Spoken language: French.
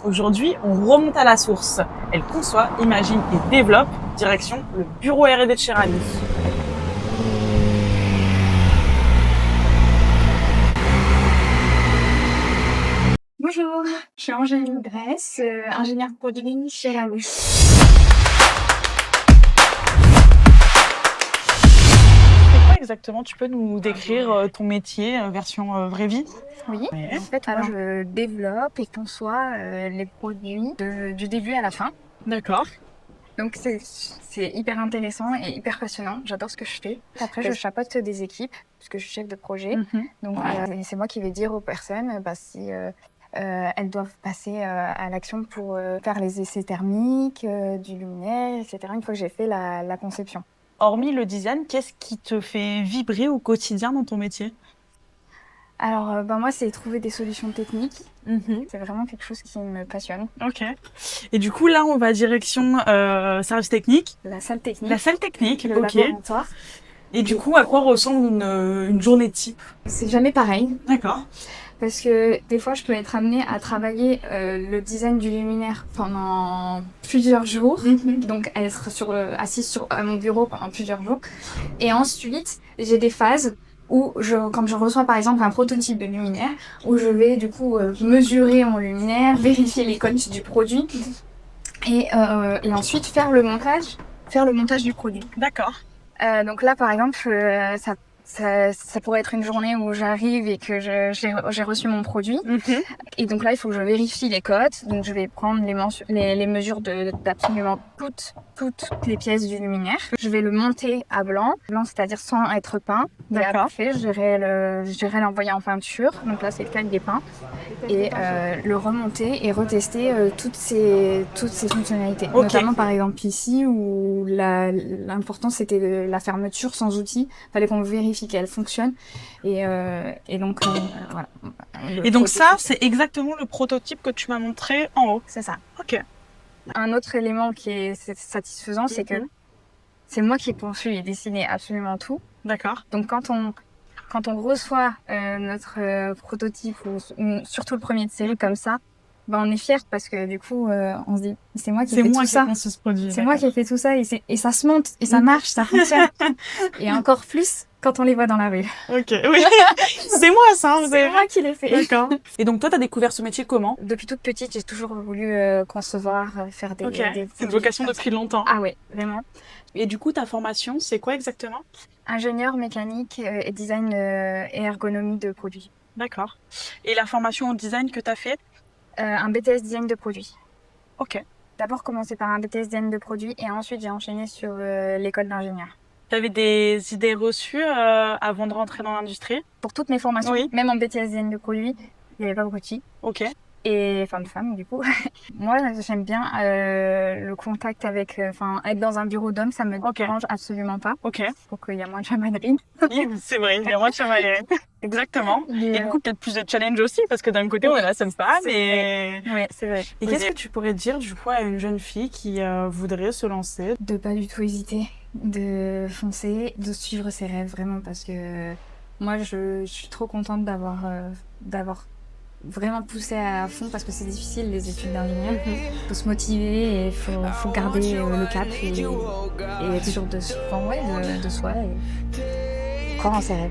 Aujourd'hui, on remonte à la source. Elle conçoit, imagine et développe, direction le bureau R&D de chez Rani. Bonjour, je suis Angéline Grèce, ingénieure produit chez Rani. C'est quoi exactement? Tu peux nous décrire ton métier, version vraie vie? Oui, Ouais. en fait, moi je développe et conçois les produits du début à la fin. D'accord. Donc c'est hyper intéressant et hyper passionnant. J'adore ce que je fais. Après, je chapeaute des équipes puisque je suis chef de projet. Donc c'est moi qui vais dire aux personnes si elles doivent passer à l'action pour faire les essais thermiques, du luminaire, etc. Une fois que j'ai fait la conception. Hormis le design, qu'est-ce qui te fait vibrer au quotidien dans ton métier? Alors, moi, c'est trouver des solutions techniques. C'est vraiment quelque chose qui me passionne. Ok. Et du coup, là, on va direction service technique. La salle technique. La salle technique, Le ok. laboratoire. Et du coup, à quoi ressemble une journée type? C'est jamais pareil. D'accord. Parce que des fois, je peux être amenée à travailler le design du luminaire pendant plusieurs jours. Donc, à être assise à mon bureau pendant plusieurs jours. Et ensuite, j'ai des phases où quand je reçois par exemple un prototype de luminaire, où je vais du coup mesurer mon luminaire, vérifier les codes du produit et ensuite faire le montage du produit. D'accord. Donc là par exemple, ça pourrait être une journée où j'arrive et que j'ai reçu mon produit. Et donc là, il faut que je vérifie les codes. Donc je vais prendre les mesures d'absolument toutes les pièces du luminaire. Je vais le monter à blanc, c'est-à-dire sans être peint. D'accord. Après, j'irai l'envoyer en peinture. Donc là, c'est le cas des peints. Et le remonter et retester toutes ces fonctionnalités. Ok. Notamment par exemple ici où l'important c'était la fermeture sans outil. Fallait qu'on vérifie qu'elle fonctionne. Et donc voilà. Et donc ça, c'est exactement le prototype que tu m'as montré en haut. C'est ça. Ok. Un autre élément qui est satisfaisant, c'est que c'est moi qui ai conçu et dessiné absolument tout. D'accord. Donc quand on reçoit notre prototype ou surtout le premier de série comme ça, on est fiers parce que du coup on se dit c'est moi qui ai fait tout ça. Ce produit. C'est moi qui ai fait tout ça et ça se monte et ça marche, ça fonctionne. Et encore plus quand on les voit dans la rue. Ok, oui. C'est moi ça, vous avez C'est moi qui l'ai fait. D'accord. Et donc toi, t'as découvert ce métier comment? Depuis toute petite, j'ai toujours voulu concevoir, faire des... Ok. des C'est une vocation depuis longtemps. Ah ouais, vraiment. Et du coup, ta formation, c'est quoi exactement? Ingénieur mécanique et design et ergonomie de produits. D'accord. Et la formation en design que t'as fait? Un BTS design de produits. Ok. D'abord commencé par un BTS design de produits et ensuite j'ai enchaîné sur l'école d'ingénieur. T'avais des idées reçues avant de rentrer dans l'industrie? Pour toutes mes formations, Oui. même en BTS design de produits, il n'y avait pas beaucoup de filles. Ok. Et enfin de femmes du coup. Moi j'aime bien le contact avec, être dans un bureau d'hommes, ça me dérange absolument pas. Ok. Pour qu'il y a moins de chamaillerie. C'est vrai, il y a moins de chamaillerie. Exactement. Et du coup, peut-être plus de challenge aussi, parce que d'un côté, on est là, ça me parle, mais... Oui, c'est vrai. Et qu'est-ce que tu pourrais dire, du coup, à une jeune fille qui voudrait se lancer? De pas du tout hésiter, de foncer, de suivre ses rêves, vraiment, parce que moi, je suis trop contente d'avoir vraiment poussé à fond, parce que c'est difficile, les études d'ingénieur. Faut se motiver et il faut garder le cap et être sûr de soi et croire en ses rêves.